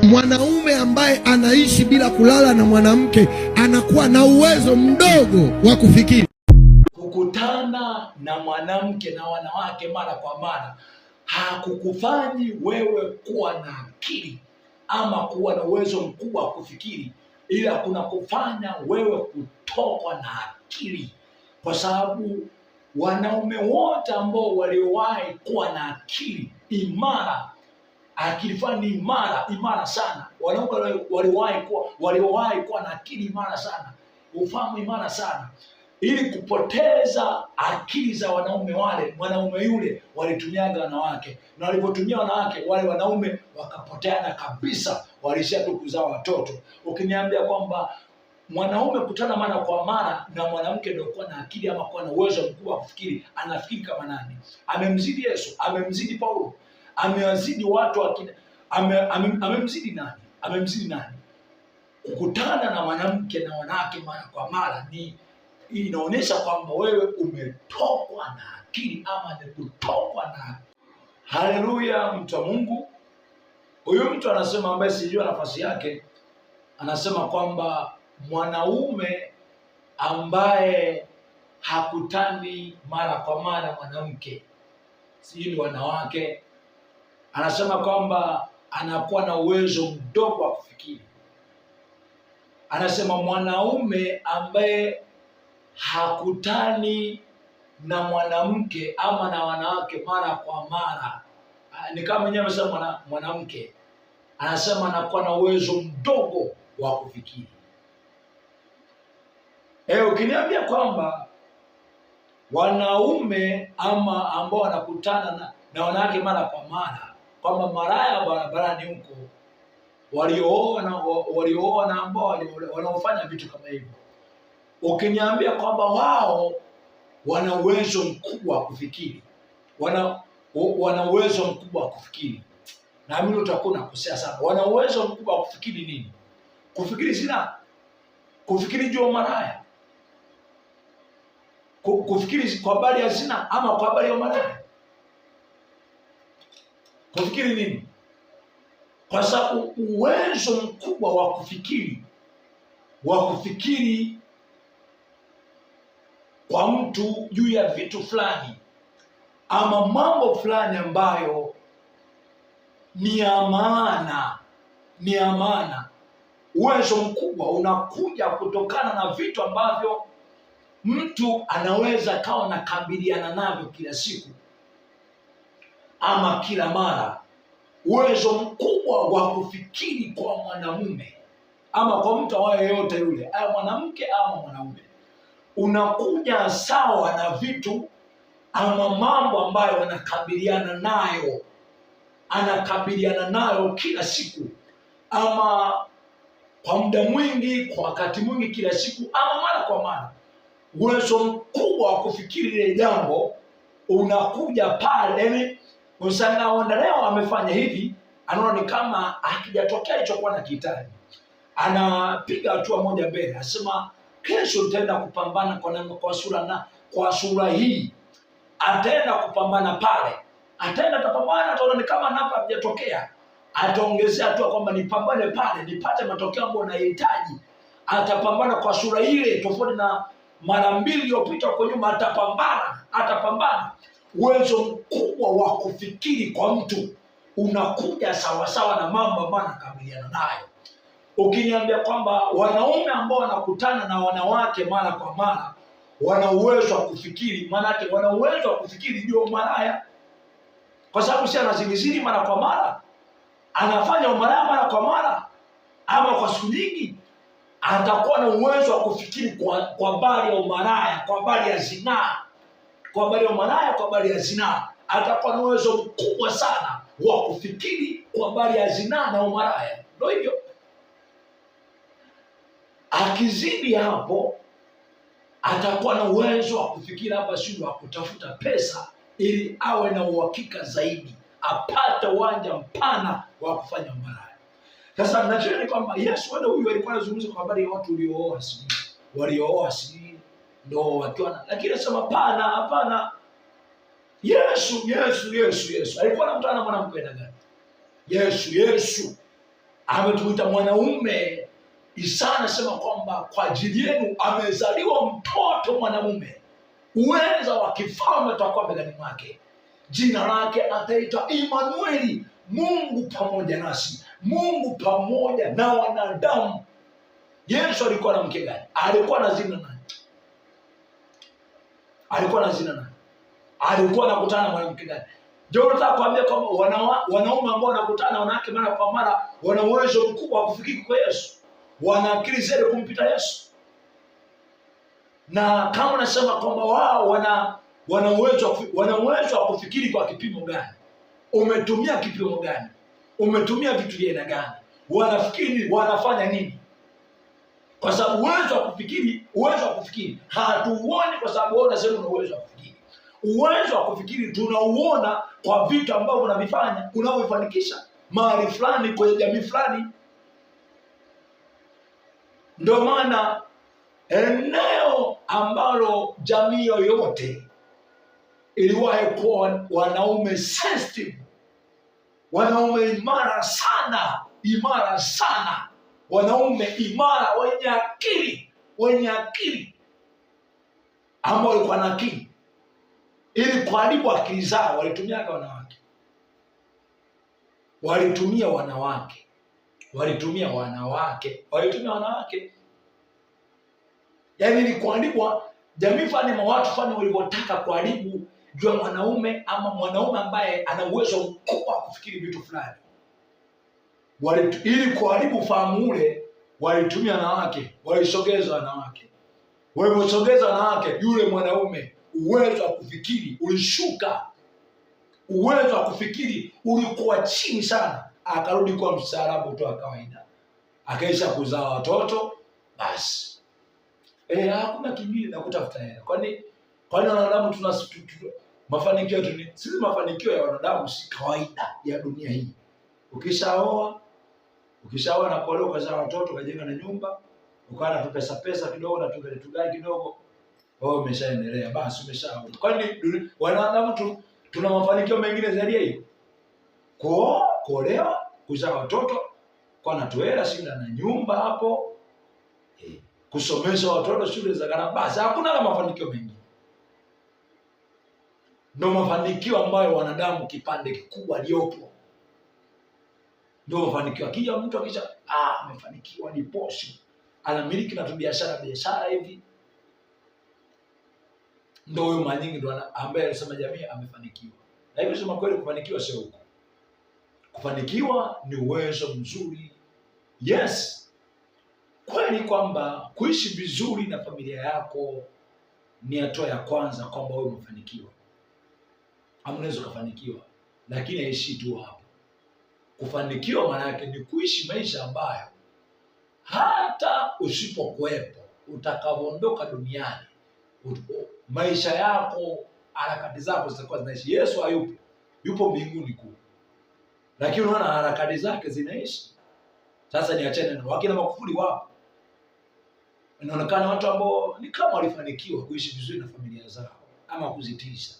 Mwanaume ambaye anaishi bila kulala na mwanamke anakuwa na uwezo mdogo wa kufikiri. Kukutana na mwanamke na wanawake mara kwa mara hakukufanyi wewe kuwa na akili ama kuwa na uwezo mkubwa wa kufikiri, ila kuna kufanya wewe kutokwa na akili, kwa sababu wanaume wote ambao waliowahi kuwa na akili imara, akili fulani imara sana, wanaume waliowahi kuwa na akili imara sana, ufahamu imara sana, ili kupoteza akili za wanaume wale, mwanaume yule walitumiaga wanawake, na walipotumia wanawake wale wanaume wakapoteana kabisa, walishia tu kuzaa watoto. Ukiniambia kwamba mwanaume kutana mara kwa mara na mwanamke ndio kuwa na akili ama kuwa na uwezo mkubwa wa kufikiri, anafikiri kama nani? Amemzidi Yesu? Amemzidi Paulo? Amewazidi watu amemzidi nani? Amemzidi nani? Kukutana na mwanamke na wanawake mara kwa mara inaonyesha kwamba wewe umetokwa na akili ama ni kutokwa na. Haleluya, mtu wa Mungu. Huyu mtu anasema, ambaye sijua nafasi yake, anasema kwamba mwanaume ambaye hakutani mara kwa mara mwanamke, sijui wanawake, anasema kwamba anakuwa na uwezo mdogo wa kufikiri. Anasema mwanaume ambaye hakutani na mwanamke ama na wanawake mara kwa mara, ni kama mwenyewe amesema mwanamke, anasema anakuwa na uwezo mdogo wa kufikiri. Ukiniambia kwamba wanaume ama ambao wanakutana na wanawake mara kwa mara, kwamba maraya barabarani huko waliooana ambao wanaofanya vitu kama hivyo, ukiniambia kwamba wao wana uwezo mkubwa wa kufikiri, wana uwezo mkubwa wa kufikiri, na mimi utakuwa unakosea sana. Wana uwezo mkubwa wa kufikiri nini? Kufikiri zina, kufikiri juu maraya, kufikiri kwa habari ya zina ama kwa habari ya maraya, kufikiri nini? Kwa sababu uwezo mkubwa wa kufikiri kwa mtu juu ya vitu fulani ama mambo fulani ambayo ni amana, uwezo mkubwa unakuja kutokana na vitu ambavyo mtu anaweza kawa nakabiliana navyo kila siku ama kila mara. Uwezo mkubwa wa kufikiri kwa mwanamume ama kwa mtu awaye yote yule, awe mwanamke ama mwanaume, unakuja sawa na vitu ama mambo ambayo anakabiliana nayo kila siku, ama kwa muda mwingi, kwa wakati mwingi, kila siku ama mara kwa mara. Uwezo mkubwa wa kufikiri ile jambo unakuja pale, yani usanaona leo amefanya hivi, anaona ni kama hakijatokea alichokuwa anakihitaji, anapiga hatua moja mbele, asema kesho nitaenda kupambana kwa sura hii, ataenda kupambana pale, atapambana, ataona ni kama hapa hajatokea, ataongezea hatua kwamba nipambane pale nipate matokeo ambayo nahitaji, atapambana kwa sura ile tofauti na mara mbili iliyopita kwa nyuma, atapambana. Uwezo mkubwa wa kufikiri kwa mtu unakuja sawasawa na mambo ambayo anakabiliana nayo. Ukiniambia kwamba wanaume ambao wanakutana na wanawake mara kwa mara wana uwezo wa kufikiri, maana yake wana uwezo wa kufikiri ndio maraya, kwa sababu si anazingizini mara kwa mara, anafanya umaraya mara kwa mara ama kwa siku nyingi, atakuwa na uwezo wa kufikiri kwa habari ya umaraya, kwa habari ya zinaa, kwa habari ya umaraya, kwa habari ya zinaa. Atakuwa na uwezo mkubwa sana wa kufikiri kwa habari ya zinaa na umaraya. Ndio hivyo. Akizidi hapo, atakuwa na uwezo wa kufikiri hapa sio wa kutafuta pesa, ili awe na uhakika zaidi, apate uwanja mpana wa kufanya umaraya. Sasa ninachojua ni kwamba Yesu wale huyu alikuwa anazungumza kwa habari ya watu waliooa ndio wakiwa, lakini anasema hapana. Yesu alikuwa anamtana na mwanamke aina gani? Yesu ametuita mwanaume. Isaya anasema kwamba kwa ajili yenu amezaliwa mtoto mwanamume, uweza wa kifalme utakuwa begani mwake, jina lake ataitwa Imanueli, Mungu pamoja nasi, Mungu pamoja na wanadamu. Yesu alikuwa na mke gani? Alikuwa na zina nani? Alikuwa anakutana na mwanamke gani? Ndio nataka kuambia kwamba wanaume ambao wanakutana na wanawake mara kwa mara wana uwezo mkubwa wa kufikiri kwa Yesu, wana akili zaidi kumpita Yesu. Na kama unasema kwamba wao wana uwezo wa kufikiri kwa kipimo gani? Umetumia kipimo gani? Umetumia vitu vya aina gani? Wanafikiri wanafanya nini? Kwa sababu uwezo wa kufikiri hatuuoni, kwa sababu wewe unasema una uwezo wa kufikiri. Uwezo wa kufikiri tunauona kwa vitu ambavyo unavifanya, unavyofanikisha mahali fulani, kwenye jamii fulani. Ndio maana eneo ambalo jamii yoyote iliwahi kuwa wanaume sensitive, wanaume imara sana, wanaume imara wenye akili ambao walikuwa na akili, ili kuharibu akili zao walitumia wanawake. Yaani ili kuharibu jamii fulani, watu fulani walivyotaka kuharibu jua mwanaume, ama mwanaume ambaye ana uwezo mkubwa wa kufikiri vitu fulani. Ili kuharibu fahamu ule, walitumia wanawake, walisogeza wanawake. Waliposogeza wanawake, yule mwanaume uwezo wa kufikiri ulishuka, uwezo wa kufikiri ulikuwa chini sana, akarudi kwa mstaarabu tu wa kawaida, akaisha kuzaa watoto basi. Hakuna kingine na kutafuta hela. Kwani wanadamu tuna mafanikio yetu ni sisi, mafanikio ya wanadamu si kawaida ya dunia hii. Ukishaoa na kuolewa, ukazaa watoto, ukajenga na nyumba, ukawa na pesa kidogo na tugali kidogo, wewe umeshaendelea, basi umeshaoa. Kwani wanadamu tuna mafanikio mengine zaidi ya hiyo? Kuolewa, kuzaa watoto, kwa na tuela shinda na nyumba hapo, kusomesha watoto shule za gharama, basi hakuna na mafanikio mengine. Ndio mafanikio ambayo wanadamu kipande kikubwa liopo. Ndio mafanikio. Akija mtu amefanikiwa, ni poshi, anamiliki na biashara hivi, ndio huyo mara nyingi ndio ambaye alisema jamii amefanikiwa. Na hivyo sema kweli, kufanikiwa sio huko. Kufanikiwa ni uwezo mzuri. Yes, kweli kwamba kuishi vizuri na familia yako ni hatua ya kwanza kwamba wewe umefanikiwa. Unaweza kufanikiwa, lakini haishi tu hapo. Kufanikiwa maana yake ni kuishi maisha ambayo hata usipokuwepo, utakapoondoka duniani, maisha yako, harakati zako zitakuwa zinaishi. Yesu hayupo, yupo mbinguni kuu, lakini unaona harakati zake zinaishi. Sasa niachane na wakina Magufuli wapo. Inaonekana watu ambao ni kama walifanikiwa kuishi vizuri na familia zao ama kuzitisha,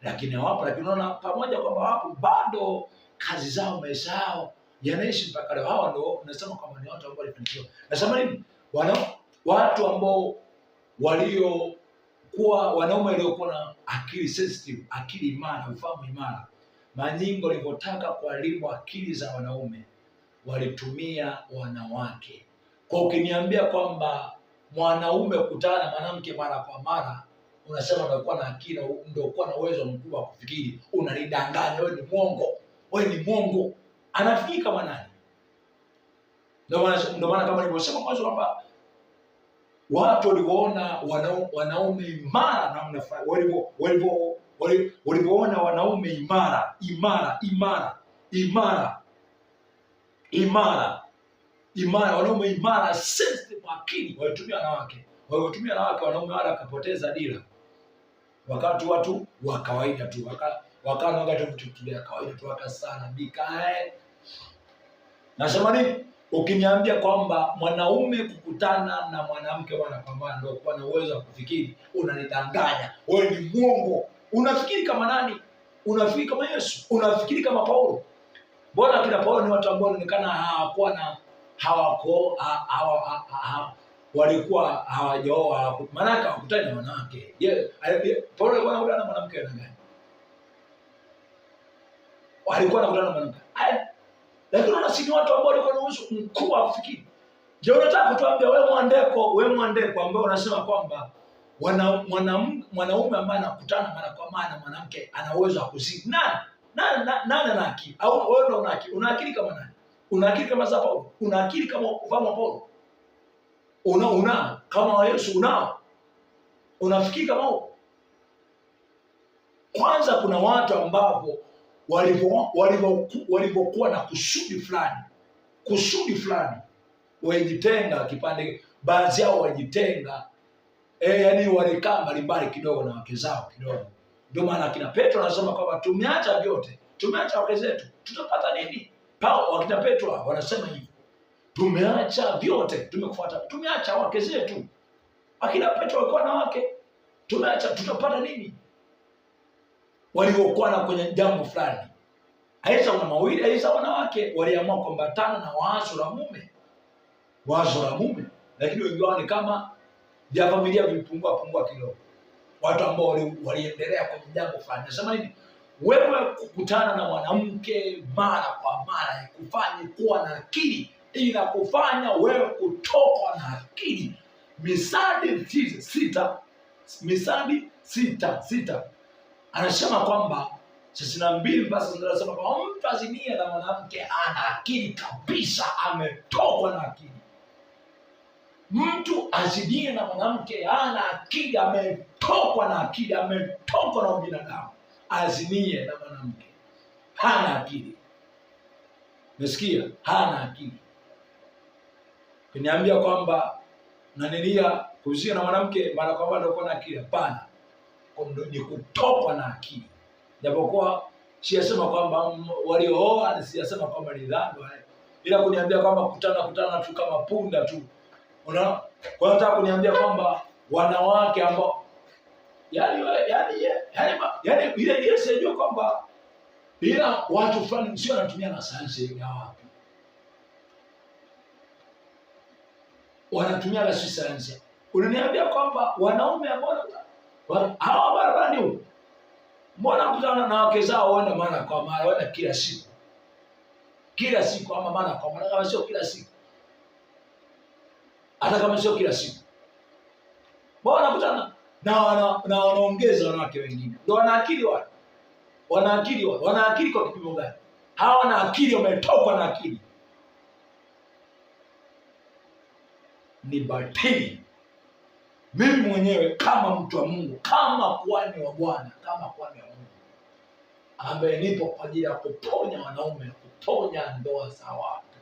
lakini hawapo. Lakini unaona pamoja kwamba wapo, bado kazi zao, maisha yao yanaishi mpaka leo. Hawa ndio unasema kama ni watu ambao walifanikiwa. Nasema nini? Watu ambao waliokuwa wanaume waliokuwa na akili sensitive, akili imara, ufahamu imara. Manyingo walivyotaka kuharibu akili za wanaume, walitumia wanawake. Kwa ukiniambia kwamba mwanaume kukutana na mwanamke mara kwa mara, unasema ndio kuwa na akili, ndio kuwa na uwezo mkubwa wa kufikiri, unanidanganya, wewe ni mwongo. Anafikiri kama nani? Ndio maana kama nilivyosema mwanzo kwamba watu walivyoona wanaume imara namna fulani, walivyoona wanaume imara, wanaume imara, sensitive akili, walitumia wanawake. Wanaume wale wakapoteza dira, wakati watu wa kawaida tu wakawa vitu vya kawaida tu, wakasarabika. Nasema nini? Ukiniambia kwamba mwanaume kukutana na mwanamke wanapambana ndio kuwa na uwezo wa kufikiri, unanidanganya, wewe ni mwongo. Unafikiri kama nani? Unafikiri kama Yesu? Unafikiri kama Paulo? Mbona kina Paulo ni watu ambao wanaonekana walikuwa hawajaoa, maana hawakutani na wanawake. Paulo alikuwa anakutana na mwanamke aina gani? Walikuwa anakutana na mwanamke. Lakini unasini watu ambao walikuwa na uwezo mkubwa wa kufikiri. Je, unataka kutuambia wewe Mwandeko ambaye unasema kwamba mwanaume ambaye anakutana mara kwa mara na mwanamke ana uwezo wa kuzidi? Nani ana akili? Au wewe ndio una akili? Una akili kama nani? Una akili kama za Paulo? Una akili kama ufahamu wa Paulo? Una kama wa Yesu unao? Unafikiri kama huo? Kwanza kuna watu ambao walivyokuwa na kusudi fulani wajitenga kipande, baadhi yao wajitenga, yani walikaa mbalimbali kidogo na wake zao kidogo. Ndio maana kina Petro anasema kwamba tumeacha vyote, tumeacha wake zetu, tutapata nini? Wakina Petro wanasema hivi, tumeacha vyote tumekufuata, tumeacha wake zetu. Akina Petro walikuwa na wake, tumeacha, tutapata nini? Waliokuwa na kwenye jambo fulani, aidha wana mawili, aidha wanawake, waliamua kuambatana na wazo la mume, lakini wengi wao ni kama vya familia vilipungua kidogo. Watu ambao waliendelea kwenye jambo fulani. Nasema nini? Wewe kukutana na mwanamke mara kwa mara ikufanye kuwa na akili, inakufanya wewe kutokwa na akili. Misali 6:6 anasema kwamba 62 basi anasema kwamba mtu azinie na mwanamke ana akili kabisa, ametokwa na akili. Mtu azinie na mwanamke ana akili, ametokwa na akili, ametokwa na ubinadamu. Azinie na mwanamke hana akili. Umesikia? Hana akili. Kuniambia kwamba nanilia kuzia na mwanamke mara kwa mara ndio na akili? Hapana. Ni kutokwa na akili. Japokuwa siyasema kwamba waliooa, siyasema kwamba ni dhambi, ila kuniambia kwamba kutana tu kama punda tu. Unaona? Kwa hiyo nataka kuniambia kwamba wanawake ambao yani ile sijui kwamba ila watu fulani sio wanatumia na sayansi ya wapi. Wanatumia la sayansi. Unaniambia kwamba wanaume ambao hawa barabara ndio mbona kutana na wake zao waenda mara kwa mara, waenda kila siku ama mara kwa mara, kama sio kila siku, hata kama sio kila siku, mbona kutana na wanaongeza wanawake wengine? Ndio wana akili wale, wana akili kwa kipimo gani? Hawana akili, wametokwa na akili. Ni batili. Mimi mwenyewe kama mtu wa Mungu, kama kuhani wa Bwana, ambaye nipo kwa ajili ya kuponya wanaume, kuponya ndoa za watu,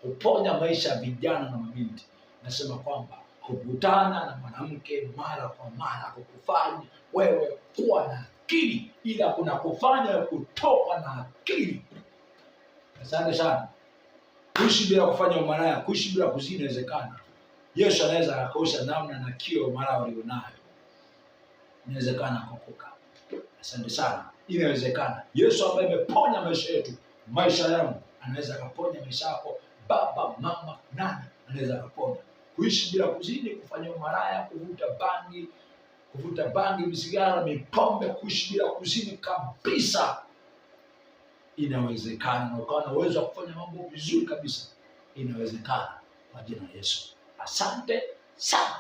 kuponya maisha ya vijana na mabinti, nasema kwamba kukutana na mwanamke mara kwa mara kukufanya wewe kuwa na akili, ila kuna kufanya wewe kutoka na akili. Asante sana. Kuishi bila kufanya umalaya, kuishi bila kuzini inawezekana. Yesu anaweza akaosha namna na kio mara walionayo. Inawezekana kuokoka. Asante sana. Inawezekana. Yesu ambaye ameponya maisha yetu, maisha yangu, anaweza akaponya maisha yako. Baba, mama, nani anaweza akaponya? Kuishi bila kuzini, kufanya umalaya, kuvuta bangi, misigara, mipombe, kuishi bila kuzini kabisa. Inawezekana na ukawa na uwezo wa kufanya mambo vizuri kabisa. Inawezekana kwa jina la Yesu. Asante sana.